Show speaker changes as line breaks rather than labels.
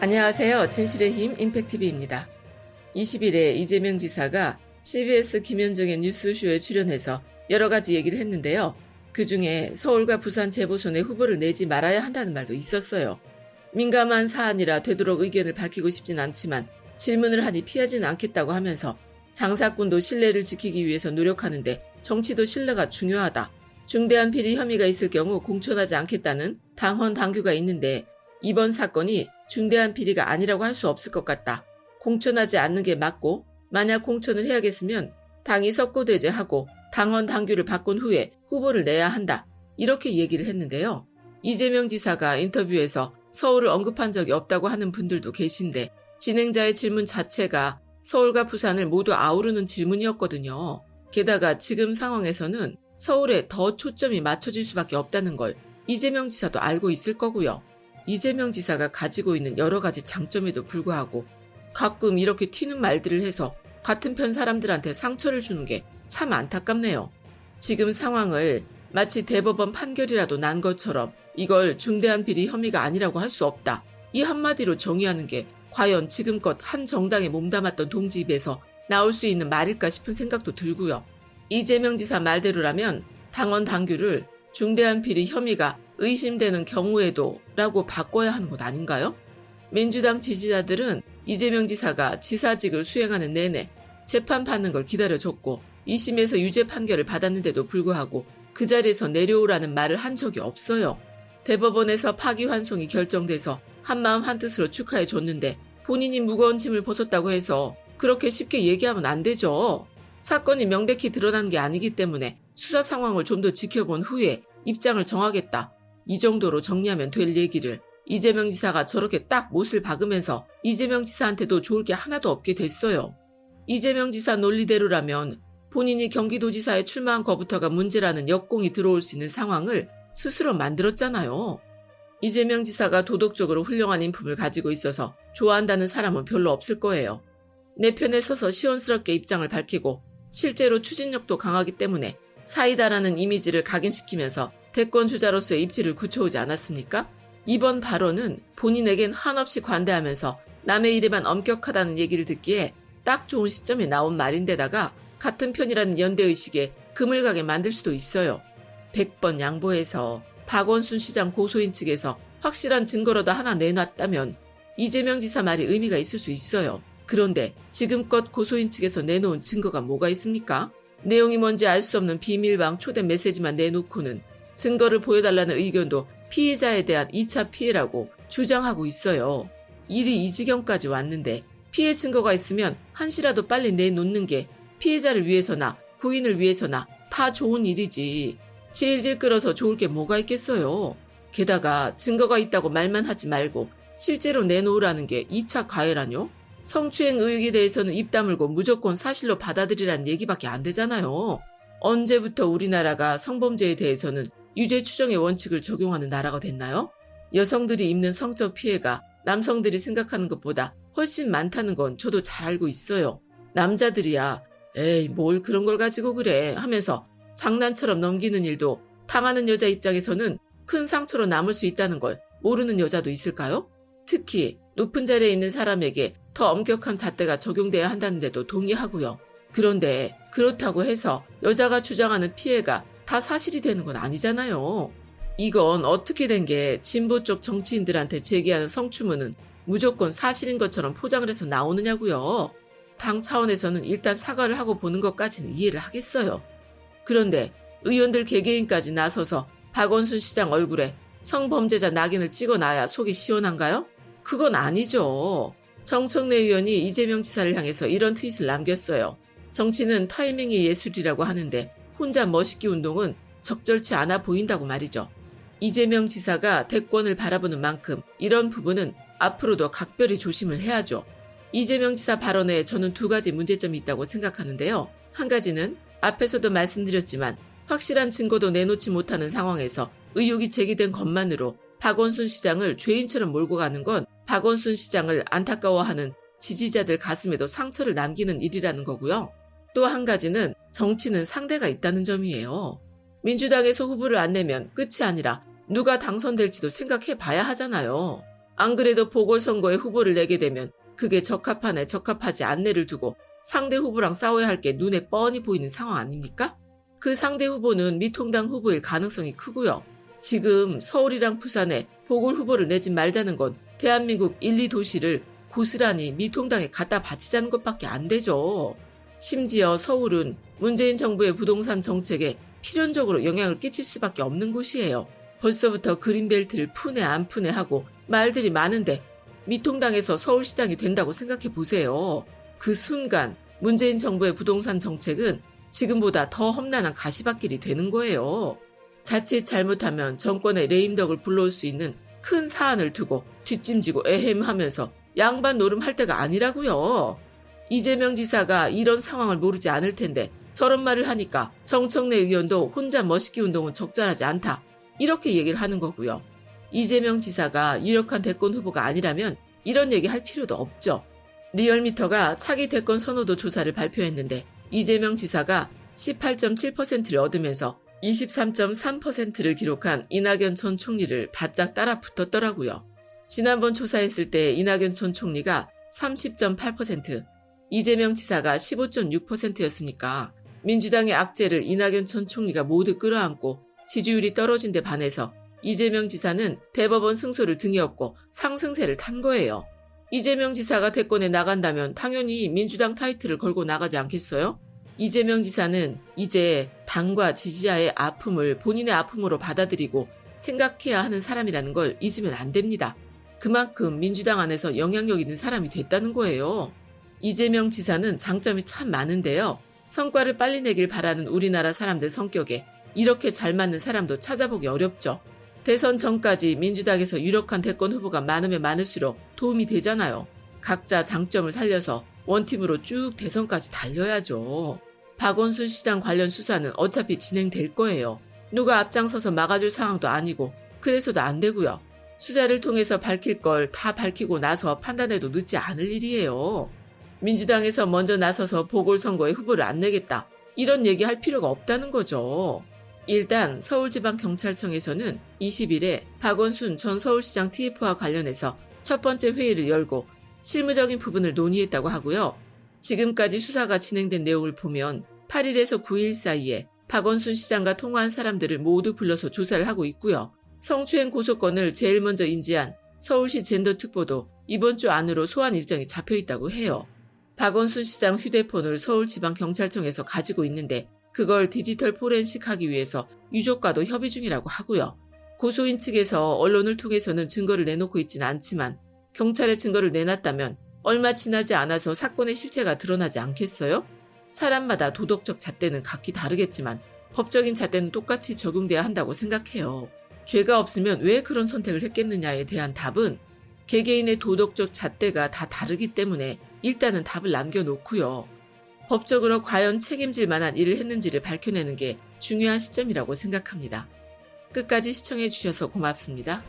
안녕하세요. 진실의 힘 임팩TV입니다. 20일에 이재명 지사가 CBS 김현정의 뉴스쇼에 출연해서 여러 가지 얘기를 했는데요. 그중에 서울과 부산 재보선에 후보를 내지 말아야 한다는 말도 있었어요. 민감한 사안이라 되도록 의견을 밝히고 싶진 않지만 질문을 하니 피하지는 않겠다고 하면서 장사꾼도 신뢰를 지키기 위해서 노력하는데 정치도 신뢰가 중요하다. 중대한 비리 혐의가 있을 경우 공천하지 않겠다는 당헌 당규가 있는데 이번 사건이 중대한 비리가 아니라고 할 수 없을 것 같다. 공천하지 않는 게 맞고 만약 공천을 해야겠으면 당이 석고대죄하고 당헌 당규를 바꾼 후에 후보를 내야 한다. 이렇게 얘기를 했는데요. 이재명 지사가 인터뷰에서 서울을 언급한 적이 없다고 하는 분들도 계신데 진행자의 질문 자체가 서울과 부산을 모두 아우르는 질문이었거든요. 게다가 지금 상황에서는 서울에 더 초점이 맞춰질 수밖에 없다는 걸 이재명 지사도 알고 있을 거고요. 이재명 지사가 가지고 있는 여러 가지 장점에도 불구하고 가끔 이렇게 튀는 말들을 해서 같은 편 사람들한테 상처를 주는 게 참 안타깝네요. 지금 상황을 마치 대법원 판결이라도 난 것처럼 이걸 중대한 비리 혐의가 아니라고 할 수 없다. 이 한마디로 정의하는 게 과연 지금껏 한 정당에 몸담았던 동지 입에서 나올 수 있는 말일까 싶은 생각도 들고요. 이재명 지사 말대로라면 당헌 당규를 중대한 비리 혐의가 의심되는 경우에도 라고 바꿔야 하는 것 아닌가요? 민주당 지지자들은 이재명 지사가 지사직을 수행하는 내내 재판받는 걸 기다려줬고 2심에서 유죄 판결을 받았는데도 불구하고 그 자리에서 내려오라는 말을 한 적이 없어요. 대법원에서 파기환송이 결정돼서 한마음 한뜻으로 축하해줬는데 본인이 무거운 짐을 벗었다고 해서 그렇게 쉽게 얘기하면 안 되죠. 사건이 명백히 드러난 게 아니기 때문에 수사 상황을 좀 더 지켜본 후에 입장을 정하겠다. 이 정도로 정리하면 될 얘기를 이재명 지사가 저렇게 딱 못을 박으면서 이재명 지사한테도 좋을 게 하나도 없게 됐어요. 이재명 지사 논리대로라면 본인이 경기도지사에 출마한 거부터가 문제라는 역공이 들어올 수 있는 상황을 스스로 만들었잖아요. 이재명 지사가 도덕적으로 훌륭한 인품을 가지고 있어서 좋아한다는 사람은 별로 없을 거예요. 내 편에 서서 시원스럽게 입장을 밝히고 실제로 추진력도 강하기 때문에 사이다라는 이미지를 각인시키면서 대권 주자로서의 입지를 굳혀오지 않았습니까? 이번 발언은 본인에겐 한없이 관대하면서 남의 일에만 엄격하다는 얘기를 듣기에 딱 좋은 시점에 나온 말인데다가 같은 편이라는 연대의식에 금을 가게 만들 수도 있어요. 100번 양보해서 박원순 시장 고소인 측에서 확실한 증거라도 하나 내놨다면 이재명 지사 말이 의미가 있을 수 있어요. 그런데 지금껏 고소인 측에서 내놓은 증거가 뭐가 있습니까? 내용이 뭔지 알 수 없는 비밀방 초대 메시지만 내놓고는 증거를 보여달라는 의견도 피해자에 대한 2차 피해라고 주장하고 있어요. 일이 이 지경까지 왔는데 피해 증거가 있으면 한시라도 빨리 내놓는 게 피해자를 위해서나 부인을 위해서나 다 좋은 일이지. 질질 끌어서 좋을 게 뭐가 있겠어요. 게다가 증거가 있다고 말만 하지 말고 실제로 내놓으라는 게 2차 가해라뇨? 성추행 의혹에 대해서는 입 다물고 무조건 사실로 받아들이라는 얘기밖에 안 되잖아요. 언제부터 우리나라가 성범죄에 대해서는 유죄 추정의 원칙을 적용하는 나라가 됐나요? 여성들이 입는 성적 피해가 남성들이 생각하는 것보다 훨씬 많다는 건 저도 잘 알고 있어요. 남자들이야 에이 뭘 그런 걸 가지고 그래 하면서 장난처럼 넘기는 일도 당하는 여자 입장에서는 큰 상처로 남을 수 있다는 걸 모르는 여자도 있을까요? 특히 높은 자리에 있는 사람에게 더 엄격한 잣대가 적용돼야 한다는데도 동의하고요. 그런데 그렇다고 해서 여자가 주장하는 피해가 다 사실이 되는 건 아니잖아요. 이건 어떻게 된 게 진보 쪽 정치인들한테 제기하는 성추문은 무조건 사실인 것처럼 포장을 해서 나오느냐고요. 당 차원에서는 일단 사과를 하고 보는 것까지는 이해를 하겠어요. 그런데 의원들 개개인까지 나서서 박원순 시장 얼굴에 성범죄자 낙인을 찍어놔야 속이 시원한가요? 그건 아니죠. 정청래 의원이 이재명 지사를 향해서 이런 트윗을 남겼어요. 정치는 타이밍이 예술이라고 하는데 혼자 멋있기 운동은 적절치 않아 보인다고 말이죠. 이재명 지사가 대권을 바라보는 만큼 이런 부분은 앞으로도 각별히 조심을 해야죠. 이재명 지사 발언에 저는 두 가지 문제점이 있다고 생각하는데요. 한 가지는 앞에서도 말씀드렸지만 확실한 증거도 내놓지 못하는 상황에서 의혹이 제기된 것만으로 박원순 시장을 죄인처럼 몰고 가는 건 박원순 시장을 안타까워하는 지지자들 가슴에도 상처를 남기는 일이라는 거고요. 또 한 가지는 정치는 상대가 있다는 점이에요. 민주당에서 후보를 안 내면 끝이 아니라 누가 당선될지도 생각해 봐야 하잖아요. 안 그래도 보궐선거에 후보를 내게 되면 그게 적합하네 적합하지 않네를 두고 상대 후보랑 싸워야 할 게 눈에 뻔히 보이는 상황 아닙니까? 그 상대 후보는 미통당 후보일 가능성이 크고요. 지금 서울이랑 부산에 보궐 후보를 내진 말자는 건 대한민국 1, 2도시를 고스란히 미통당에 갖다 바치자는 것밖에 안 되죠. 심지어 서울은 문재인 정부의 부동산 정책에 필연적으로 영향을 끼칠 수밖에 없는 곳이에요. 벌써부터 그린벨트를 푸네 안 푸네 하고 말들이 많은데 미통당에서 서울시장이 된다고 생각해 보세요. 그 순간 문재인 정부의 부동산 정책은 지금보다 더 험난한 가시밭길이 되는 거예요. 자칫 잘못하면 정권의 레임덕을 불러올 수 있는 큰 사안을 두고 뒷짐지고 에헴하면서 양반 노름할 때가 아니라고요. 이재명 지사가 이런 상황을 모르지 않을 텐데 저런 말을 하니까 정청래 의원도 혼자 멋있기 운동은 적절하지 않다. 이렇게 얘기를 하는 거고요. 이재명 지사가 유력한 대권 후보가 아니라면 이런 얘기 할 필요도 없죠. 리얼미터가 차기 대권 선호도 조사를 발표했는데 이재명 지사가 18.7%를 얻으면서 23.3%를 기록한 이낙연 전 총리를 바짝 따라 붙었더라고요. 지난번 조사했을 때 이낙연 전 총리가 30.8%, 이재명 지사가 15.6%였으니까 민주당의 악재를 이낙연 전 총리가 모두 끌어안고 지지율이 떨어진 데 반해서 이재명 지사는 대법원 승소를 등에 업고 상승세를 탄 거예요. 이재명 지사가 대권에 나간다면 당연히 민주당 타이틀을 걸고 나가지 않겠어요? 이재명 지사는 이제 당과 지지자의 아픔을 본인의 아픔으로 받아들이고 생각해야 하는 사람이라는 걸 잊으면 안 됩니다. 그만큼 민주당 안에서 영향력 있는 사람이 됐다는 거예요. 이재명 지사는 장점이 참 많은데요. 성과를 빨리 내길 바라는 우리나라 사람들 성격에 이렇게 잘 맞는 사람도 찾아보기 어렵죠. 대선 전까지 민주당에서 유력한 대권 후보가 많으면 많을수록 도움이 되잖아요. 각자 장점을 살려서 원팀으로 쭉 대선까지 달려야죠. 박원순 시장 관련 수사는 어차피 진행될 거예요. 누가 앞장서서 막아줄 상황도 아니고 그래서도 안 되고요. 수사를 통해서 밝힐 걸 다 밝히고 나서 판단해도 늦지 않을 일이에요. 민주당에서 먼저 나서서 보궐선거에 후보를 안 내겠다. 이런 얘기할 필요가 없다는 거죠. 일단 서울지방경찰청에서는 20일에 박원순 전 서울시장 TF와 관련해서 첫 번째 회의를 열고 실무적인 부분을 논의했다고 하고요. 지금까지 수사가 진행된 내용을 보면 8일에서 9일 사이에 박원순 시장과 통화한 사람들을 모두 불러서 조사를 하고 있고요. 성추행 고소건을 제일 먼저 인지한 서울시 젠더특보도 이번 주 안으로 소환 일정이 잡혀있다고 해요. 박원순 시장 휴대폰을 서울지방경찰청에서 가지고 있는데 그걸 디지털 포렌식하기 위해서 유족과도 협의 중이라고 하고요. 고소인 측에서 언론을 통해서는 증거를 내놓고 있지는 않지만 경찰에 증거를 내놨다면 얼마 지나지 않아서 사건의 실체가 드러나지 않겠어요? 사람마다 도덕적 잣대는 각기 다르겠지만 법적인 잣대는 똑같이 적용돼야 한다고 생각해요. 죄가 없으면 왜 그런 선택을 했겠느냐에 대한 답은 개개인의 도덕적 잣대가 다 다르기 때문에 일단은 답을 남겨놓고요. 법적으로 과연 책임질 만한 일을 했는지를 밝혀내는 게 중요한 시점이라고 생각합니다. 끝까지 시청해주셔서 고맙습니다.